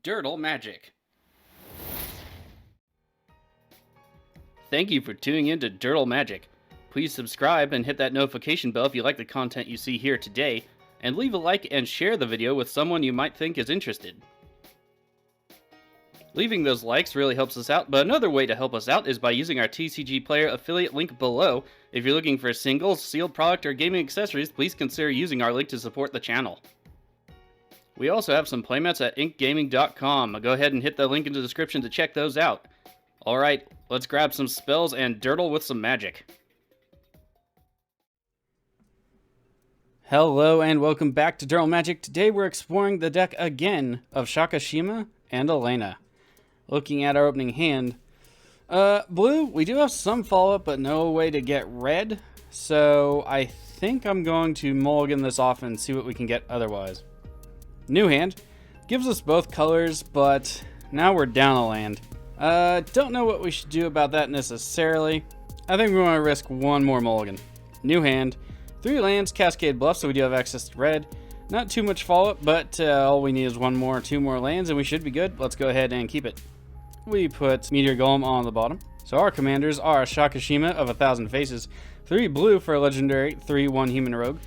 Durdle Magic. Thank you for tuning in to Durdle Magic. Please subscribe and hit that notification bell if you like the content you see here today, and leave a like and share the video with someone you might think is interested. Leaving those likes really helps us out, but another way to help us out is by using our TCG Player affiliate link below. If you're looking for singles, sealed product, or gaming accessories, please consider using our link to support the channel. We also have some playmats at inkgaming.com. Go ahead and hit the link in the description to check those out. Alright, let's grab some spells and Durdle with some magic. Hello and welcome back to Durdle Magic. Today we're exploring the deck again of Sakashima and Alena. Looking at our opening hand, blue, we do have some follow-up, but no way to get red. So I think I'm going to mulligan this off and see what we can get otherwise. New hand, gives us both colors, but now we're down a land. Don't know what we should do about that necessarily. I think we want to risk one more mulligan. New hand, 3 lands, Cascade Bluff, so we do have access to red. Not too much follow-up, but all we need is 2 more lands, and we should be good. Let's go ahead and keep it. We put Meteor Golem on the bottom. So our commanders are Sakashima of 1,000 Faces, 3 blue for a legendary, 3/1 human rogue.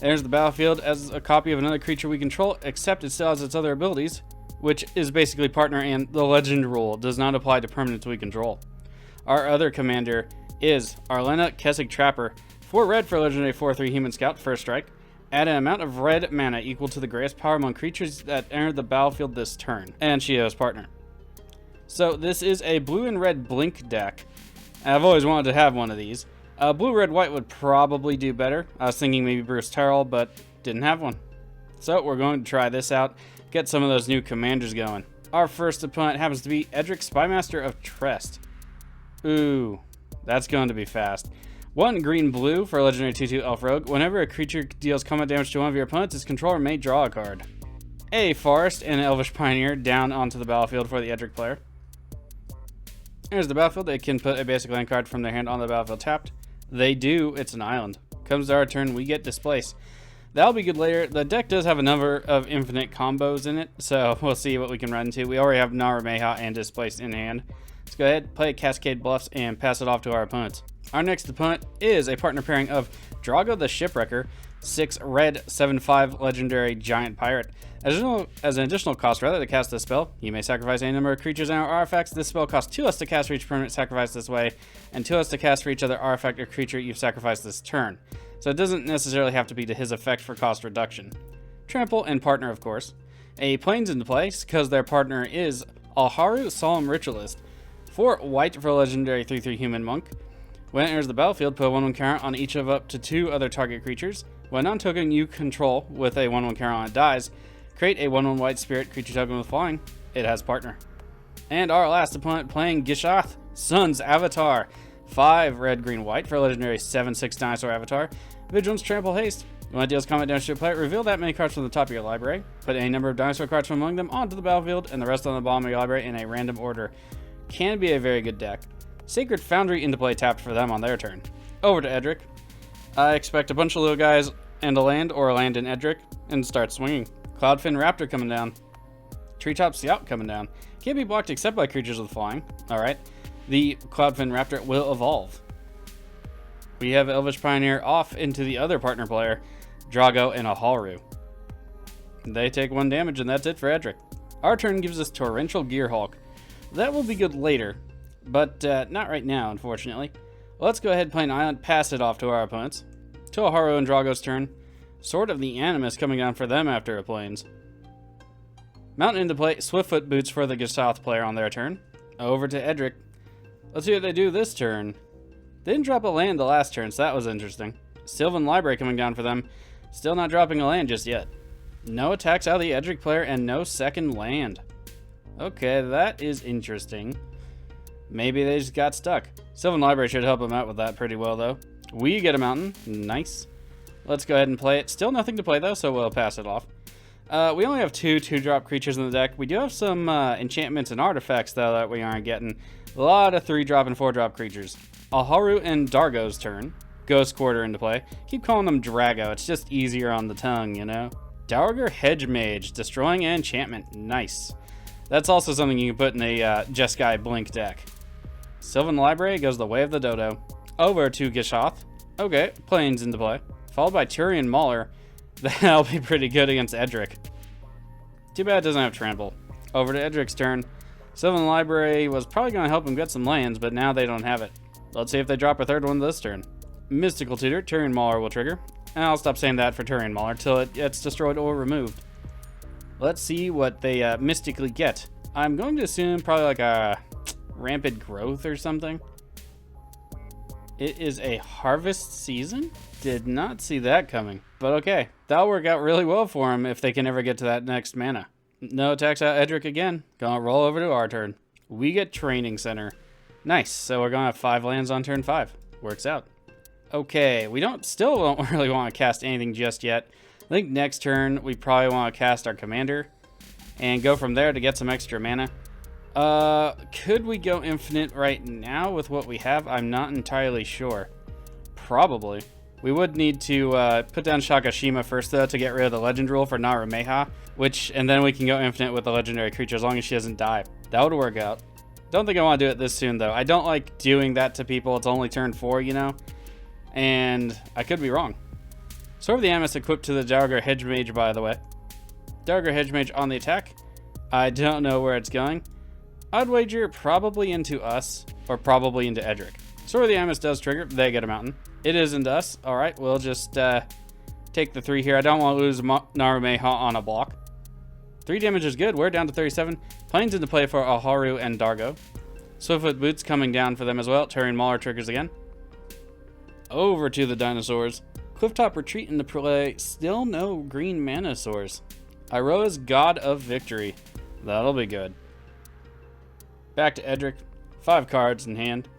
Enters the battlefield as a copy of another creature we control, except it still has its other abilities, which is basically partner, and the legend rule does not apply to permanents we control. Our other commander is Alena Kessig Trapper, 4 red for a legendary 4/3 human scout, first strike. Add an amount of red mana equal to the greatest power among creatures that enter the battlefield this turn. And she has partner. So this is a blue and red blink deck. I've always wanted to have one of these. Blue, red, white would probably do better. I was thinking maybe Bruce Terrell, but didn't have one. So we're going to try this out, get some of those new commanders going. Our first opponent happens to be Edric, Spymaster of Trest. Ooh, that's going to be fast. 1 green blue for a legendary 2/2 elf rogue. Whenever a creature deals combat damage to one of your opponents, its controller may draw a card. A forest and an elvish pioneer down onto the battlefield for the Edric player. There's the battlefield. They can put a basic land card from their hand on the battlefield tapped. They do. It's an island. Comes to our turn, we get Displace. That'll be good later. The deck does have a number of infinite combos in it, so we'll see what we can run into. We already have Narameha and Displace in hand. Let's go ahead, play Cascade Bluffs, and pass it off to our opponents. Our next opponent is a partner pairing of Dargo the Shipwrecker, 6 red, 7/5 legendary giant pirate. As an additional cost, rather to cast this spell, you may sacrifice any number of creatures and artifacts. This spell costs 2 less to cast for each permanent sacrificed this way, and 2 less to cast for each other artifact or creature you've sacrificed this turn. So it doesn't necessarily have to be to his effect for cost reduction. Trample and partner, of course. A plains into place, because their partner is Alharu, Solemn Ritualist. 4 white for a legendary 3/3 human monk. When it enters the battlefield, put a 1/1 counter on each of up to 2 other target creatures. When non-token you control with a 1/1 counter on it dies, create a 1/1 white spirit creature token with flying. It has partner. And our last opponent playing Gishath, Sun's Avatar. 5 red, green, white for a legendary 7/6 dinosaur avatar. Vigilance, Trample, Haste. When it deals combat damage to a player, reveal that many cards from the top of your library. Put any number of dinosaur cards from among them onto the battlefield, and the rest on the bottom of your library in a random order. Can be a very good deck. Sacred Foundry into play tapped for them on their turn. Over to Edric. I expect a bunch of little guys and a land, or a land in Edric, and start swinging. Cloudfin Raptor coming down. Treetop Scout coming down. Can't be blocked except by creatures with flying. Alright. The Cloudfin Raptor will evolve. We have Elvish Pioneer off into the other partner player, Dargo and Alharu. They take 1 damage, and that's it for Edric. Our turn gives us Torrential Gearhulk. That will be good later, but not right now, unfortunately. Let's go ahead and play an island, pass it off to our opponents. To Alharu and Drago's turn. Sword of the Animus coming down for them after a plains. Mountain into play, Swiftfoot Boots for the Gishath player on their turn. Over to Edric. Let's see what they do this turn. They didn't drop a land the last turn, so that was interesting. Sylvan Library coming down for them. Still not dropping a land just yet. No attacks out of the Edric player and no second land. Okay, that is interesting. Maybe they just got stuck. Sylvan Library should help them out with that pretty well, though. We get a mountain. Nice. Let's go ahead and play it. Still nothing to play, though, so we'll pass it off. We only have 2 2-drop creatures in the deck. We do have some enchantments and artifacts, though, that we aren't getting. A lot of 3-drop and 4-drop creatures. Alharu and Dargo's turn. Ghost Quarter into play. Keep calling them Drago. It's just easier on the tongue, you know? Dowager Hedge Mage. Destroying an enchantment. Nice. That's also something you can put in a Jeskai Blink deck. Sylvan Library goes the way of the dodo. Over to Gishath. Okay, Plains into play. Followed by Turian Mauler. That'll be pretty good against Edric. Too bad it doesn't have Trample. Over to Edric's turn. Sylvan Library was probably going to help him get some lands, but now they don't have it. Let's see if they drop a third one this turn. Mystical Tutor, Turian Mauler will trigger. And I'll stop saying that for Turian Mauler till it gets destroyed or removed. Let's see what they mystically get. I'm going to assume probably like a Rampant Growth or something. It is a Harvest Season? Did not see that coming. But okay, that'll work out really well for him if they can ever get to that next mana. No attacks out Edric again. Gonna roll over to our turn. We get Training Center. Nice, so we're gonna have 5 lands on turn 5. Works out. Okay, we still don't really want to cast anything just yet. I think next turn we probably want to cast our commander and go from there to get some extra mana. Could we go infinite right now with what we have? I'm not entirely sure. Probably. We would need to put down Sakashima first though to get rid of the legend rule for Narumeha, and then we can go infinite with the legendary creature as long as she doesn't die. That would work out. Don't think I want to do it this soon though. I don't like doing that to people. It's only turn 4, you know? And I could be wrong. Sword of the Amethyst equipped to the Dargo Hedge Mage, by the way. Dargo Hedge Mage on the attack. I don't know where it's going. I'd wager probably into us, or probably into Edric. Sword of the Amethyst does trigger. They get a mountain. It is into us. All right, we'll just take the 3 here. I don't want to lose Narumeha on a block. 3 damage is good. We're down to 37. Plains into play for Alharu and Dargo. Swiftfoot Boots coming down for them as well. Turian Mauler triggers again. Over to the dinosaurs. Clifftop Retreat into play. Still no green mana source. Iroa's God of Victory. That'll be good. Back to Edric. 5 cards in hand.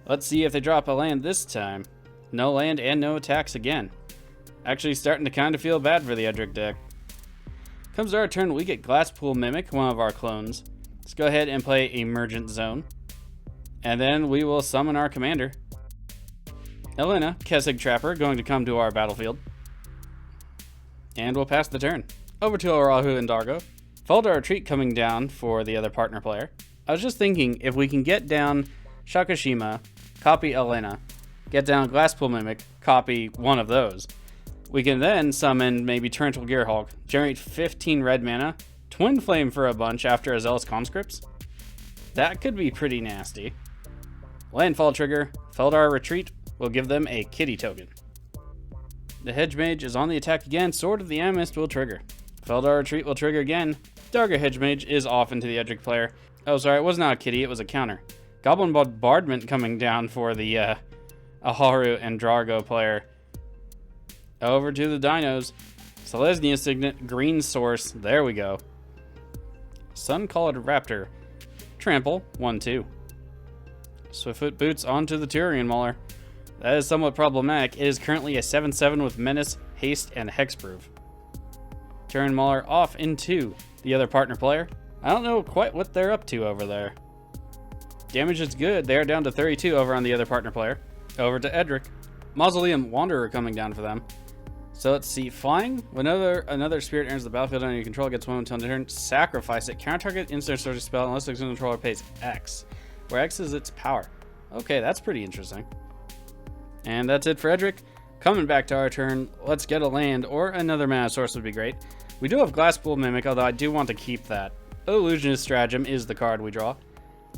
Let's see if they drop a land this time. No land and no attacks again. Actually starting to kind of feel bad for the Edric deck. Comes to our turn, we get Glasspool Mimic, one of our clones. Let's go ahead and play Emergent Zone. And then we will summon our commander. Alena, Kessig Trapper, going to come to our battlefield. And we'll pass the turn. Over to Alharu and Dargo. Folder Retreat coming down for the other partner player. I was just thinking, if we can get down Sakashima, copy Alena, get down Glasspool Mimic, copy one of those, we can then summon maybe Torrential Gearhulk, generate 15 red mana, Twin Flame for a bunch after a Zealous Conscripts. That could be pretty nasty. Landfall trigger, Feldar Retreat will give them a kitty token. The Hedge Mage is on the attack again, Sword of the Amethyst will trigger. Feldar Retreat will trigger again. Dargo Hedge Mage is off into the Edric player. Oh, sorry, it was not a kitty, it was a counter. Goblin Bombardment coming down for the Alharu and Dargo player. Over to the dinos. Selesnya Signet, green source, there we go. Sun-Colored Raptor. Trample, 1-2. Swiftfoot Boots onto the Turian Mauler. That is somewhat problematic. It is currently a 7-7 with Menace, Haste, and Hexproof. Turian Mauler off into the other partner player. I don't know quite what they're up to over there. Damage is good. They're down to 32 over on the other partner player. Over to Edric. Mausoleum Wanderer coming down for them. So let's see. Flying. When another spirit enters the battlefield under your control, gets 1 until turn. Sacrifice it. Counter target instant sorcery spell unless the controller pays X, where X is its power. Okay, that's pretty interesting. And that's it for Edric. Coming back to our turn, let's get a land or another mana source would be great. We do have Glasspool Mimic, although I do want to keep that. Illusionist Stratagem is the card we draw.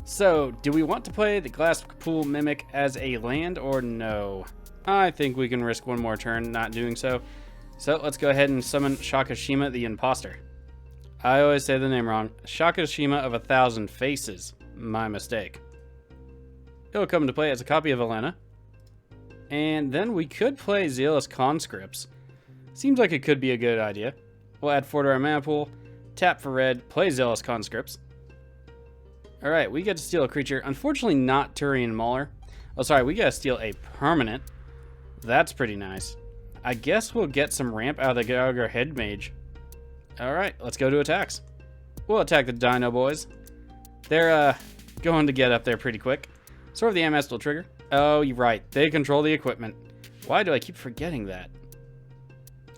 So, do we want to play the Glasspool Mimic as a land or no? I think we can risk one more turn not doing so. So, let's go ahead and summon Sakashima the Imposter. I always say the name wrong. Sakashima of 1,000 Faces. My mistake. It'll come into play as a copy of Alena. And then we could play Zealous Conscripts. Seems like it could be a good idea. We'll add 4 to our mana pool. Tap for red. Play Zealous Conscripts. Alright, we get to steal a creature. Unfortunately, not Turian Mauler. Oh, sorry, we gotta steal a permanent. That's pretty nice. I guess we'll get some ramp out of the Dargo Hedge Mage. Alright, let's go to attacks. We'll attack the Dino Boys. They're going to get up there pretty quick. Sword of the Amethyst will trigger. Oh, you're right. They control the equipment. Why do I keep forgetting that?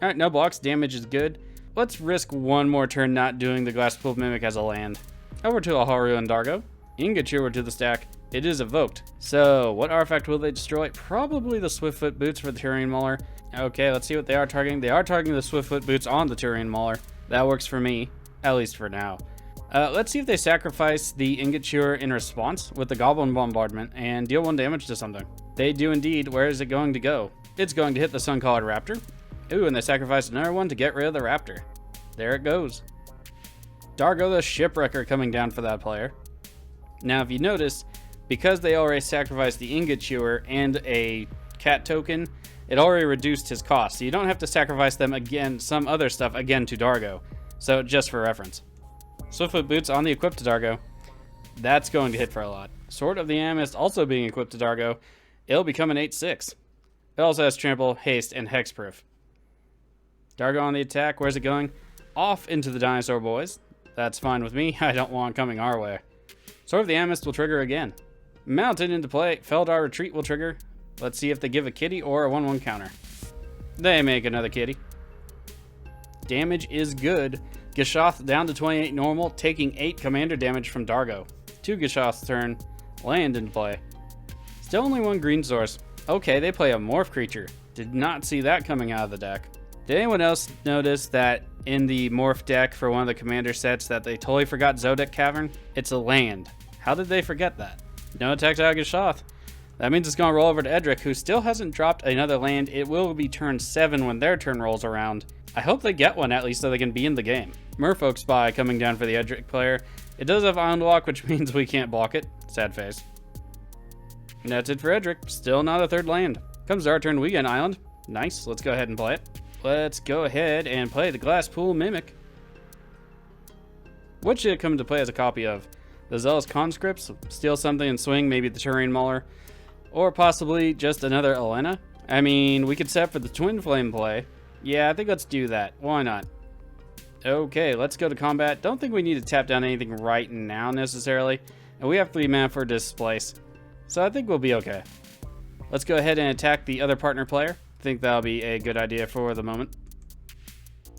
Alright, no blocks. Damage is good. let's risk one more turn not doing the Glass Pool Mimic as a land. Over to Alharu and Dargo. Ingature to the stack. It is evoked. So, what artifact will they destroy? Probably the Swiftfoot Boots for the Turian Mauler. Okay, let's see what they are targeting. They are targeting the Swiftfoot Boots on the Turian Mauler. That works for me, at least for now. Let's see if they sacrifice the Ingature in response with the Goblin Bombardment and deal 1 damage to something. They do indeed. Where is it going to go? It's going to hit the Sun-Collared Raptor. Ooh, and they sacrificed another one to get rid of the Raptor. There it goes. Dargo the Shipwrecker coming down for that player. Now, if you notice, because they already sacrificed the Ingot Chewer and a cat token, it already reduced his cost. So you don't have to sacrifice them again, some other stuff again to Dargo. So just for reference. Swiftfoot Boots on the equipped to Dargo. That's going to hit for a lot. Sword of the Amist also being equipped to Dargo. It'll become an 8/6. It also has Trample, Haste, and Hexproof. Dargo on the attack. Where's it going? Off into the Dinosaur Boys. That's fine with me. I don't want coming our way. Sword of the Amist will trigger again. Mounted into play. Feldar Retreat will trigger. Let's see if they give a kitty or a 1/1 counter. They make another kitty. Damage is good. Gishath down to 28 normal, taking 8 commander damage from Dargo. 2 Gishath's turn. Land into play. Still only 1 green source. Okay, they play a morph creature. Did not see that coming out of the deck. Did anyone else notice that in the morph deck for one of the commander sets that they totally forgot Zodiac Cavern? It's a land. How did they forget that? No attacks out of Gishath. That means it's going to roll over to Edric, who still hasn't dropped another land. It will be turn 7 when their turn rolls around. I hope they get one at least so they can be in the game. Merfolk Spy coming down for the Edric player. It does have Island Walk, which means we can't block it. Sad face. And that's it for Edric. Still not a 3rd land. Comes our turn, we get an island. Nice, let's go ahead and play it. Let's go ahead and play the Glass Pool Mimic. What should it come into play as a copy of? The Zealous Conscripts, steal something and swing, maybe the Turian Mauler, or possibly just another Alena. I mean, we could set for the Twin Flame play. Yeah, I think let's do that. Why not? Okay, let's go to combat. Don't think we need to tap down anything right now necessarily, and we have 3 mana for Displace, so I think we'll be okay. Let's go ahead and attack the other partner player. I think that'll be a good idea for the moment.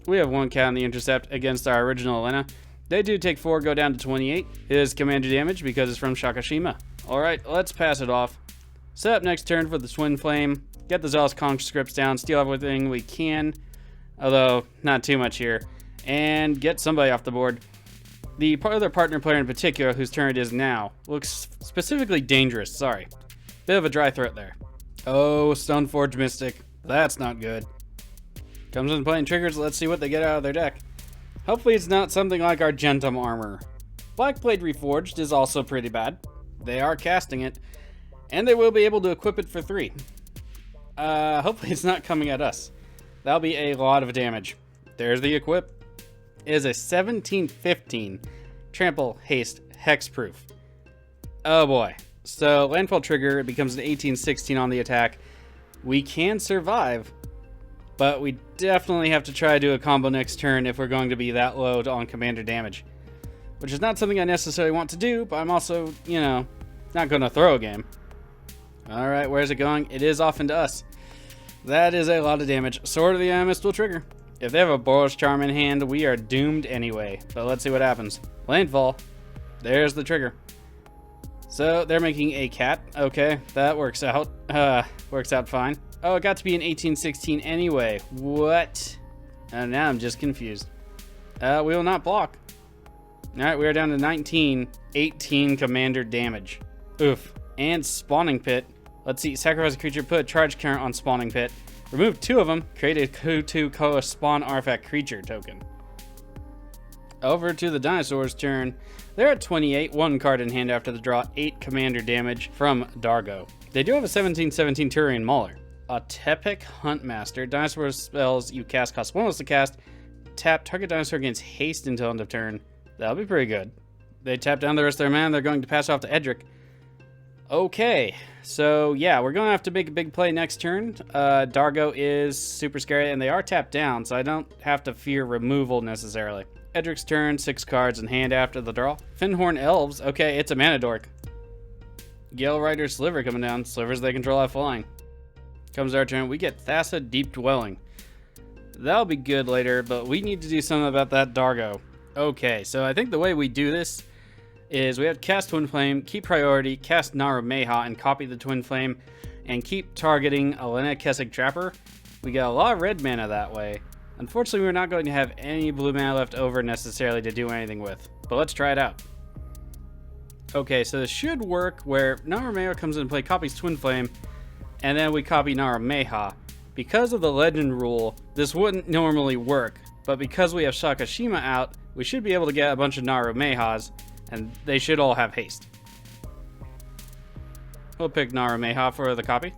We have 1 count on the intercept against our original Alena. They do take 4, go down to 28. It is commander damage because it's from Sakashima. Alright, let's pass it off. Set up next turn for the Twin Flame. Get the Zealous Conscripts down, steal everything we can. Although, not too much here. And get somebody off the board. The other partner player in particular, whose turn it is now, looks specifically dangerous. Sorry. Bit of a dry throat there. Oh, Stoneforge Mystic. That's not good. Comes into play and triggers. Let's see what they get out of their deck. Hopefully it's not something like Argentum Armor. Blackblade Reforged is also pretty bad. They are casting it. And they will be able to equip it for 3. Hopefully it's not coming at us. That'll be a lot of damage. There's the equip. It is a 17/15 Trample, Haste, Hexproof. Oh boy. So landfall trigger, it becomes an 18/16 on the attack. We can survive, but we definitely have to try to do a combo next turn if we're going to be that low on commander damage. Which is not something I necessarily want to do, but I'm also, you know, not going to throw a game. Alright, where's it going? It is off into us. That is a lot of damage. Sword of the Amist will trigger. If they have a Boros Charm in hand, we are doomed anyway. But let's see what happens. Landfall. There's the trigger. So they're making a cat. Okay, that works out. Works out fine. Oh, it got to be an 18/16 anyway. What? Now I'm just confused. We will not block. Alright, we are down to 19. 18 commander damage. Oof. And Spawning Pit. Let's see. Sacrifice a creature, put a charge count on Spawning Pit. Remove 2 of them. Create a Kutu Koa Spawn Artifact Creature token. Over to the dinosaurs' turn. They're at 28. 1 card in hand after the draw. 8 commander damage from Dargo. They do have a 17/17 Turian Mauler. A Tepic Huntmaster. Dinosaur spells you cast cost 1 less to cast. Tap target dinosaur gains haste until end of turn. That'll be pretty good. They tap down the rest of their mana. They're going to pass off to Edric. Okay, so yeah, we're going to have to make a big play next turn. Dargo is super scary, and they are tapped down, so I don't have to fear removal necessarily. Edric's turn, 6 cards in hand after the draw. Finhorn Elves, okay, it's a mana dork. Gale Rider Sliver coming down. Slivers they control have flying. Comes our turn, we get Thassa Deep Dwelling. That'll be good later, but we need to do something about that Dargo. Okay, so I think the way we do this is we have to cast Twin Flame, keep priority, cast Narumeha, and copy the Twin Flame, and keep targeting Alena Kessig Trapper. We got a lot of red mana that way. Unfortunately, we're not going to have any blue mana left over necessarily to do anything with, but let's try it out. Okay, so this should work where Narumeha comes into play, copies Twin Flame, and then we copy Narumeha. Because of the legend rule, this wouldn't normally work, but because we have Sakashima out, we should be able to get a bunch of Narumehas, and they should all have haste. We'll pick Narumeha for the copy.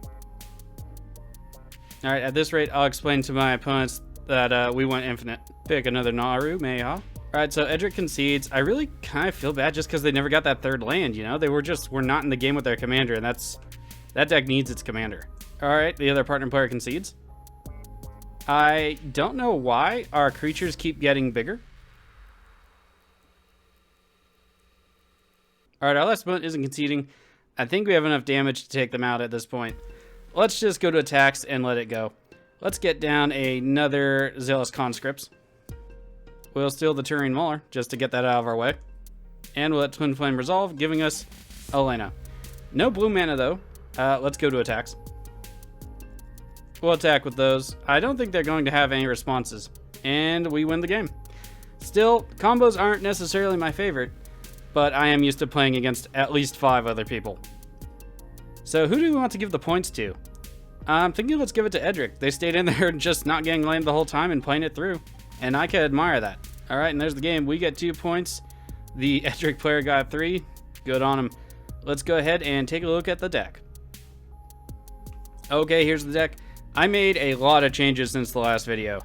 Alright, at this rate, I'll explain to my opponents that we went infinite. Pick another Narumeha. Alright, so Edric concedes. I really kind of feel bad just because they never got that third land, you know? They were not in the game with their commander, and that deck needs its commander. Alright, the other partner player concedes. I don't know why our creatures keep getting bigger. Alright, our last opponent isn't conceding. I think we have enough damage to take them out at this point. Let's just go to attacks and let it go. Let's get down another Zealous Conscripts. We'll steal the Turing Mauler just to get that out of our way. And we'll let Twin Flame resolve, giving us Alena. No blue mana though. Let's go to attacks. We'll attack with those. I don't think they're going to have any responses. And we win the game. Still, combos aren't necessarily my favorite, but I am used to playing against at least 5 other people. So who do we want to give the points to? I'm thinking let's give it to Edric. They stayed in there just not getting landed the whole time and playing it through. And I can admire that. Alright, and there's the game. We get 2 points. The Edric player got 3. Good on him. Let's go ahead and take a look at the deck. Okay, here's the deck. I made a lot of changes since the last video.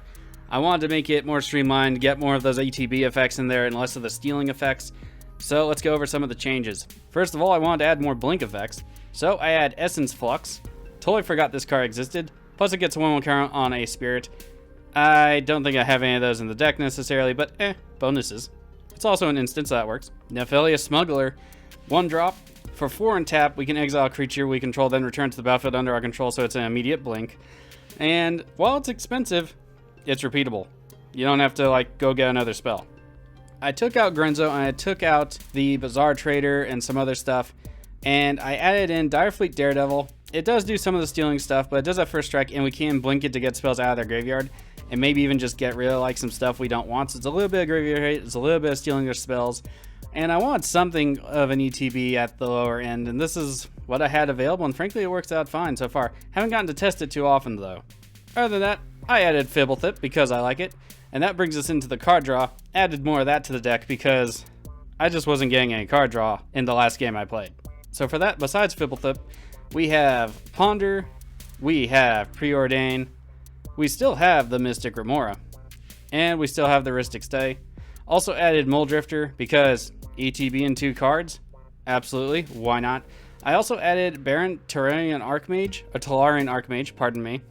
I wanted to make it more streamlined, get more of those ETB effects in there and less of the stealing effects. So let's go over some of the changes. First of all, I wanted to add more blink effects. So I add Essence Flux. Totally forgot this card existed. Plus it gets a 1/1 counter on a spirit. I don't think I have any of those in the deck necessarily, but bonuses. It's also an instant, so that works. Nephelia Smuggler. 1 drop. For 4 and tap, we can exile a creature we control, then return to the battlefield under our control, so it's an immediate blink. And while it's expensive, it's repeatable. You don't have to go get another spell. I took out Grenzo, and I took out the Bazaar Trader and some other stuff, and I added in Direfleet Daredevil. It does do some of the stealing stuff, but it does have first strike, and we can blink it to get spells out of their graveyard, and maybe even just get rid of some stuff we don't want. So it's a little bit of graveyard hate, it's a little bit of stealing their spells, and I want something of an ETB at the lower end, and this is what I had available, and frankly it works out fine so far. Haven't gotten to test it too often though. Other than that, I added Fibblethip because I like it, and that brings us into the card draw. Added more of that to the deck because I just wasn't getting any card draw in the last game I played. So for that, besides Fibblethip, we have Ponder, we have Preordain, we still have the Mystic Remora, and we still have the Rhystic Stay. Also added Muldrifter because ETB in 2 cards, absolutely, why not? I also added Baron Talarian Archmage, pardon me.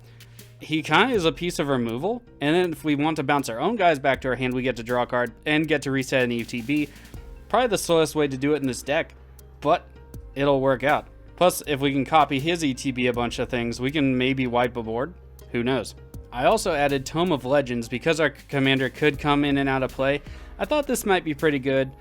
He kind of is a piece of removal, and then if we want to bounce our own guys back to our hand, we get to draw a card and get to reset an ETB. Probably the slowest way to do it in this deck, but it'll work out. Plus, if we can copy his ETB a bunch of things, we can maybe wipe a board. Who knows? I also added Tome of Legends because our commander could come in and out of play. I thought this might be pretty good.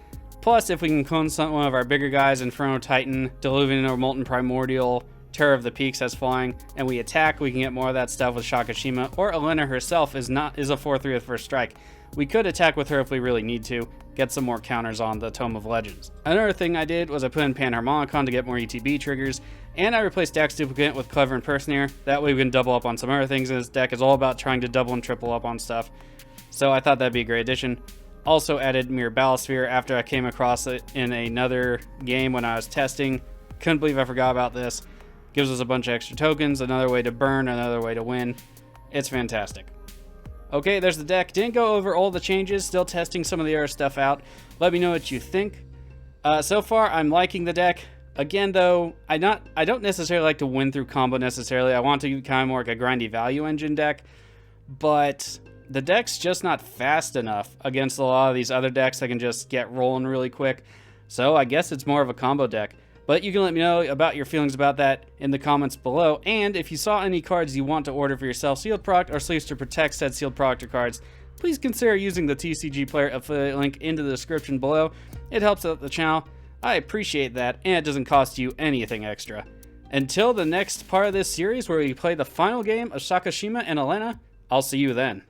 Plus, if we can clone one of our bigger guys, Inferno Titan, Diluvian or Molten Primordial, Terror of the Peaks has flying, and we attack, we can get more of that stuff with Sakashima, or Alena herself is a 4/3 with first strike. We could attack with her if we really need to, get some more counters on the Tome of Legends. Another thing I did was I put in Panharmonicon to get more ETB triggers, and I replaced Dax Duplicate with Clever Impersonator. That way we can double up on some other things in this deck. It's all about trying to double and triple up on stuff. So I thought that'd be a great addition. Also added Mirror Battlesphere after I came across it in another game when I was testing. Couldn't believe I forgot about this. Gives us a bunch of extra tokens, another way to burn, another way to win. It's fantastic. Okay, there's the deck. Didn't go over all the changes, still testing some of the other stuff out. Let me know what you think. So far, I'm liking the deck. Again, though, I don't necessarily like to win through combo necessarily. I want to kind of more like a grindy value engine deck, but the deck's just not fast enough against a lot of these other decks that can just get rolling really quick. So I guess it's more of a combo deck. But you can let me know about your feelings about that in the comments below. And if you saw any cards you want to order for yourself, sealed product or sleeves to protect said sealed product or cards, please consider using the TCG Player affiliate link in the description below. It helps out the channel. I appreciate that, and it doesn't cost you anything extra. Until the next part of this series where we play the final game of Sakashima and Alena, I'll see you then.